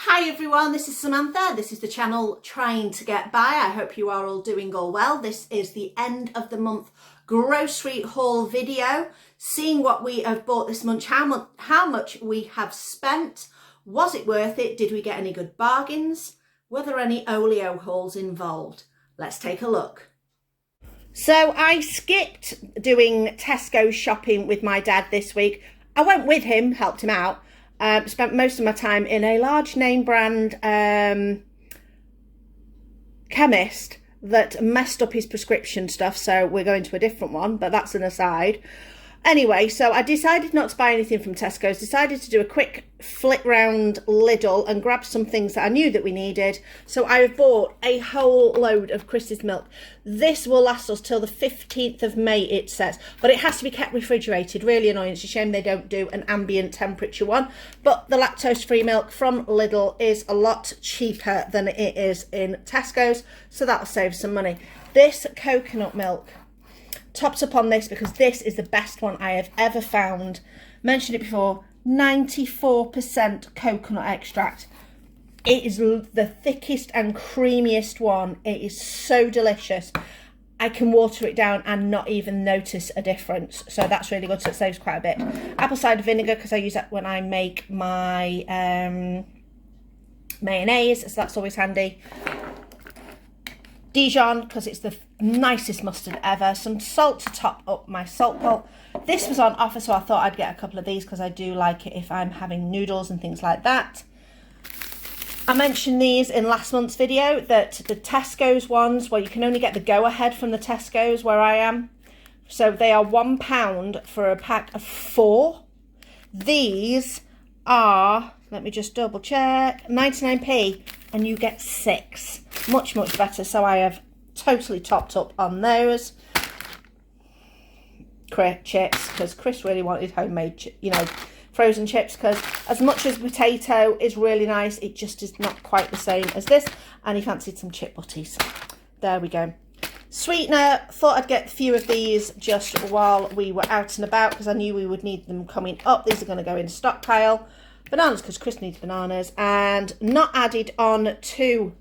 Hi everyone, this is Samantha. This is the channel Trying to Get By. I hope you are all doing all well. This is the end of the month grocery haul video, seeing what we have bought this month, how much we have spent. Was it worth it? Did we get any good bargains? Were there any Olio hauls involved? Let's take a look. So I skipped doing Tesco shopping with my dad this week. I went with him, helped him out. Spent most of my time in a large name brand chemist that messed up his prescription stuff, so we're going to a different one, but that's an aside. Anyway, so I decided not to buy anything from Tesco's, decided to do a quick flick round Lidl and grab some things that I knew that we needed. So I have bought a whole load of Chris's milk. This will last us till the 15th of May, it says, but it has to be kept refrigerated. Really annoying. It's a shame they don't do an ambient temperature one, but the lactose-free milk from Lidl is a lot cheaper than it is in Tesco's, so that'll save some money. This coconut milk tops up on this because this is the best one I have ever found. Mentioned it before, 94% coconut extract. It is the thickest and creamiest one. It is so delicious. I can water it down and not even notice a difference. So that's really good, so it saves quite a bit. Apple cider vinegar, because I use that when I make my mayonnaise, so that's always handy. Dijon, because it's the nicest mustard ever. Some salt to top up my salt pulp. This was on offer, so I thought I'd get a couple of these because I do like it if I'm having noodles and things like that. I mentioned these in last month's video, that the Tesco's ones, well, you can only get the go-ahead from the Tesco's where I am. So they are £1 for a pack of 4. These are, let me just double check, 99p, and you get 6. Much better. So I have totally topped up on those. Chips, because Chris really wanted homemade, frozen chips, because as much as potato is really nice, it just is not quite the same as this, and he fancied some chip butties. There we go. Sweetener, thought I'd get a few of these just while we were out and about, because I knew we would need them coming up. These are going to go in stockpile. Bananas, because Chris needs bananas. And not added on to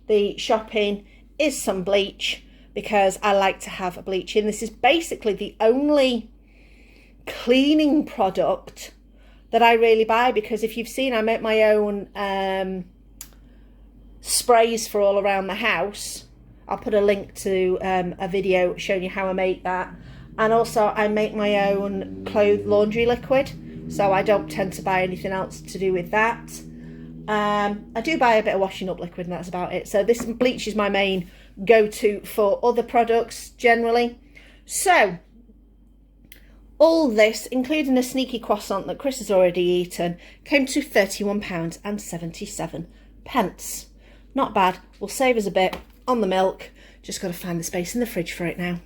the shopping is some bleach, because I like to have a bleach in. This is basically the only cleaning product that I really buy, because if you've seen, I make my own sprays for all around the house. I'll put a link to a video showing you how I make that. And also I make my own laundry liquid, so I don't tend to buy anything else to do with that. I do buy a bit of washing up liquid, and that's about it. So this bleach is my main go-to for other products generally. So all this, including a sneaky croissant that Chris has already eaten, came to £31.77. Not bad. Will save us a bit on the milk. Just got to find the space in the fridge for it now.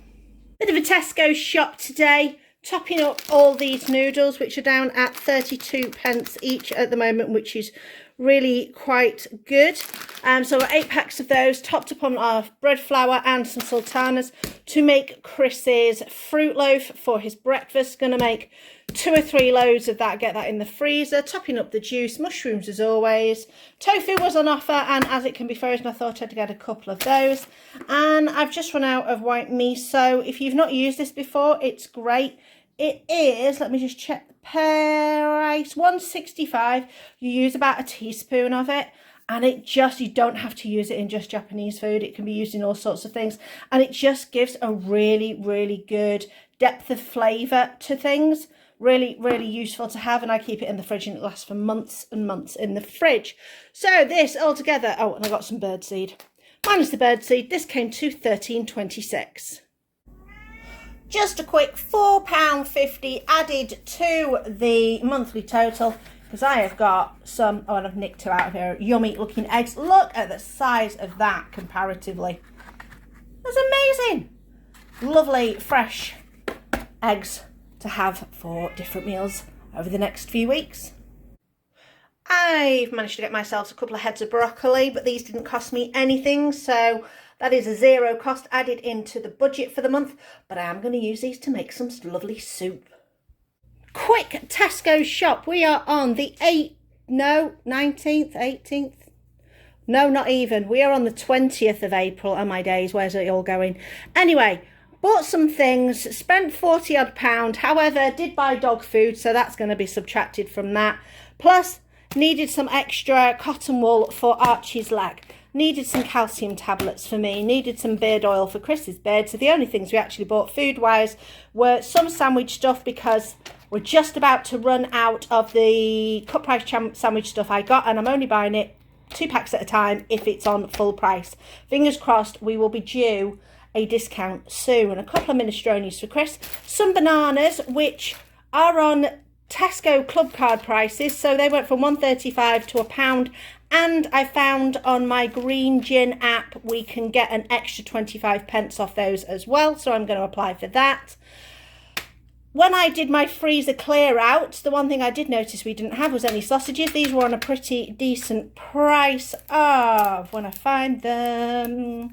Bit of a Tesco shop today. Topping up all these noodles, which are down at 32p each at the moment, which is really quite good. So 8 packs of those, topped up on our bread flour and some sultanas to make Chris's fruit loaf for his breakfast. Going to make 2 or 3 loads of that, get that in the freezer. Topping up the juice, mushrooms as always. Tofu was on offer, and as it can be frozen, I thought I'd get a couple of those. And I've just run out of white miso. If you've not used this before, it's great. It is, let me just check the price, £1.65. You use about a teaspoon of it, and it just, you don't have to use it in just Japanese food. It can be used in all sorts of things, and it just gives a really good depth of flavour to things. Really useful to have, and I keep it in the fridge, and it lasts for months and months in the fridge. So this all together, oh, and I got some birdseed. Minus the birdseed, this came to £13.26. Just a quick £4.50 added to the monthly total, because I have got some, oh, and I've nicked 2 out of here, yummy looking eggs. Look at the size of that comparatively. That's amazing. Lovely fresh eggs to have for different meals over the next few weeks. I've managed to get myself a couple of heads of broccoli, but these didn't cost me anything, so that is a zero cost added into the budget for the month, but I am going to use these to make some lovely soup. Quick Tesco shop. We are on the no, 19th, 18th. No, not even. We are on the 20th of April. Oh my days, where's it all going? Anyway, bought some things, spent 40 odd pound. However, did buy dog food, so that's going to be subtracted from that. Plus, needed some extra cotton wool for Archie's leg. Needed some calcium tablets for me. Needed some beard oil for Chris's beard. So the only things we actually bought food-wise were some sandwich stuff, because we're just about to run out of the cut price sandwich stuff I got, and I'm only buying it 2 packs at a time if it's on full price. Fingers crossed we will be due a discount soon. A couple of minestrones for Chris. Some bananas, which are on Tesco club card prices, so they went from 1.35 to £1. And I found on my Green Jinn app we can get an extra 25 pence off those as well, so I'm going to apply for that. When I did my freezer clear out, the one thing I did notice we didn't have was any sausages. These were on a pretty decent price of, when I find them,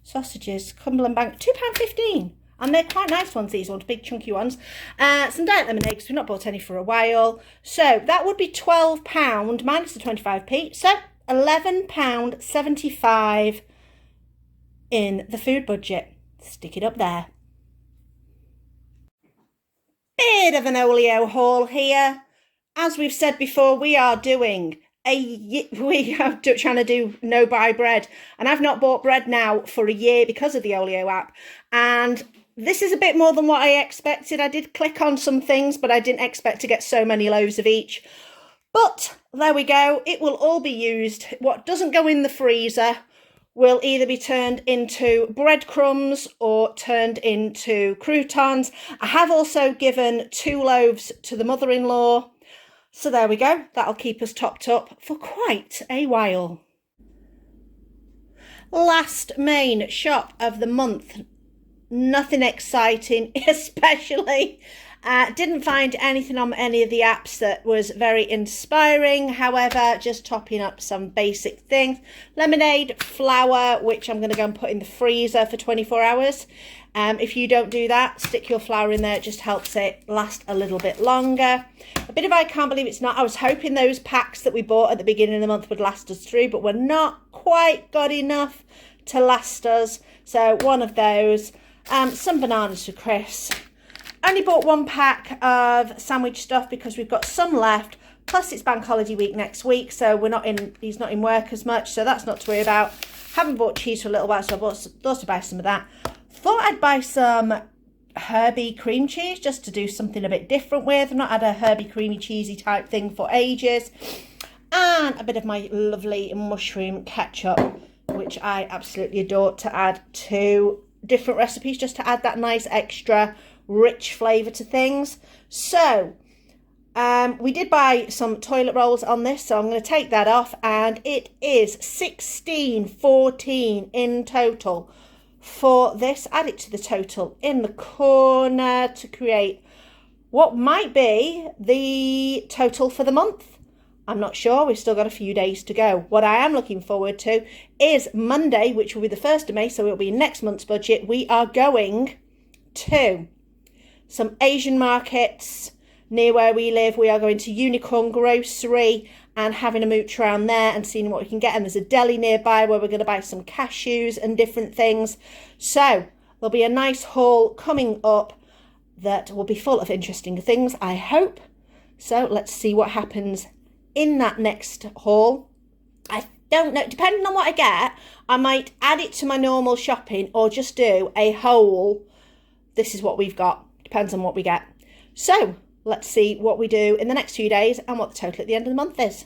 sausages, Cumberland Bank, £2.15. And they're quite nice ones, these ones, big chunky ones. Some diet lemonade, because we've not bought any for a while. So that would be £12 minus the 25p. So £11.75 in the food budget. Stick it up there. Bit of an Olio haul here. As we've said before, we are trying to do no buy bread, and I've not bought bread now for a year because of the Olio app, and this is a bit more than what I expected. I did click on some things, but I didn't expect to get so many loaves of each. But there we go. It will all be used. What doesn't go in the freezer will either be turned into breadcrumbs or turned into croutons. I have also given 2 loaves to the mother-in-law. So there we go. That'll keep us topped up for quite a while. Last main shop of the month. Nothing exciting, especially. Didn't find anything on any of the apps that was very inspiring. However, just topping up some basic things. Lemonade, flour, which I'm going to go and put in the freezer for 24 hours. If you don't do that, stick your flour in there. It just helps it last a little bit longer. A bit of I can't believe it's not. I was hoping those packs that we bought at the beginning of the month would last us through, but we're not quite got enough to last us. So one of those. Some bananas for Chris. Only bought 1 pack of sandwich stuff because we've got some left. Plus it's bank holiday week next week, so he's not in work as much, so that's not to worry about. Haven't bought cheese for a little while, so I thought to buy some of that. Thought I'd buy some herby cream cheese just to do something a bit different with. I've not had a herby creamy cheesy type thing for ages. And a bit of my lovely mushroom ketchup, which I absolutely adore, to add to different recipes, just to add that nice extra rich flavour to things. So we did buy some toilet rolls on this, so I'm going to take that off, and it is $16.14 in total for this. Add it to the total in the corner to create what might be the total for the month. I'm not sure, we've still got a few days to go. What I am looking forward to is Monday, which will be the 1st of May, so it'll be next month's budget. We are going to some Asian markets near where we live. We are going to Unicorn Grocery and having a mooch around there and seeing what we can get. And there's a deli nearby where we're going to buy some cashews and different things. So there'll be a nice haul coming up that will be full of interesting things, I hope. So let's see what happens in that next haul. I don't know, depending on what I get, I might add it to my normal shopping or just do a whole, this is what we've got. Depends on what we get. So let's see what we do in the next few days and what the total at the end of the month is.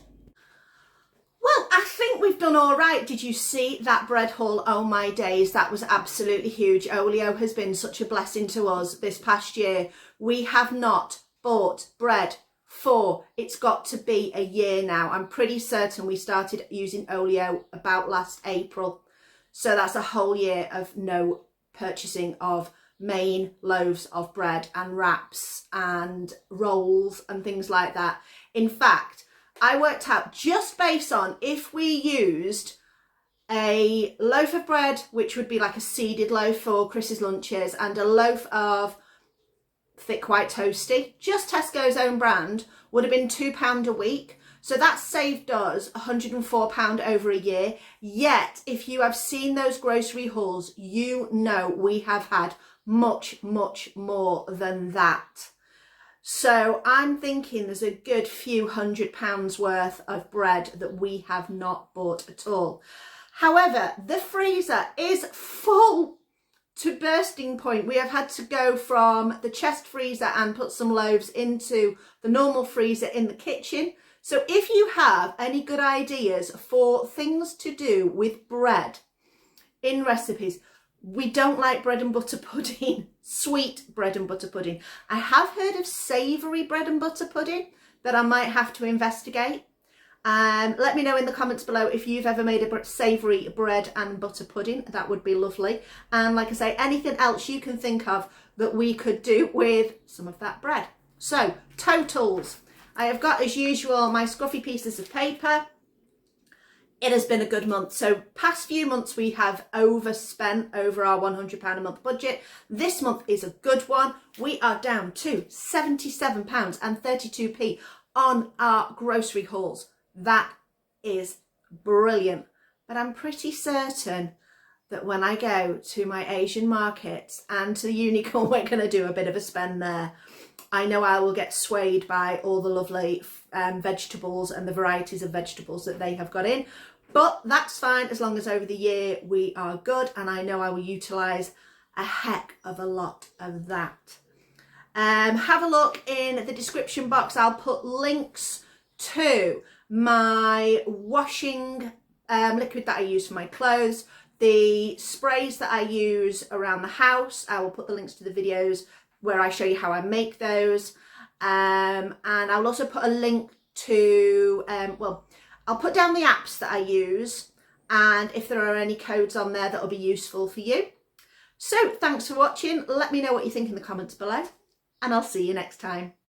Well, I think we've done all right. Did you see that bread haul? Oh my days, that was absolutely huge. Olio has been such a blessing to us this past year. We have not bought bread for, it's got to be a year now. I'm pretty certain we started using Olio about last April. So that's a whole year of no purchasing of main loaves of bread and wraps and rolls and things like that. In fact, I worked out, just based on if we used a loaf of bread, which would be like a seeded loaf for Chris's lunches, and a loaf of thick white toasty, just Tesco's own brand, would have been £2 a week. So that saved us £104 over a year. Yet, if you have seen those grocery hauls, you know we have had much, much more than that. So I'm thinking there's a good few £100 worth of bread that we have not bought at all. However, the freezer is full to bursting point. We have had to go from the chest freezer and put some loaves into the normal freezer in the kitchen. So if you have any good ideas for things to do with bread in recipes, we don't like bread and butter pudding, sweet bread and butter pudding. I have heard of savoury bread and butter pudding that I might have to investigate. Let me know in the comments below if you've ever made a savoury bread and butter pudding. That would be lovely. And like I say, anything else you can think of that we could do with some of that bread. So, totals. I have got, as usual, my scruffy pieces of paper. It has been a good month. So past few months we have overspent over our £100 a month budget. This month is a good one. We are down to £77.32 on our grocery hauls. That is brilliant. But I'm pretty certain that when I go to my Asian markets and to the Unicorn, we're going to do a bit of a spend there. I know I will get swayed by all the lovely vegetables and the varieties of vegetables that they have got in. But that's fine as long as over the year we are good, and I know I will utilise a heck of a lot of that. Have a look in the description box. I'll put links to my washing liquid that I use for my clothes, the sprays that I use around the house. I will put the links to the videos where I show you how I make those. And I'll also put a link to, I'll put down the apps that I use, and if there are any codes on there that will be useful for you. So thanks for watching. Let me know what you think in the comments below, and I'll see you next time.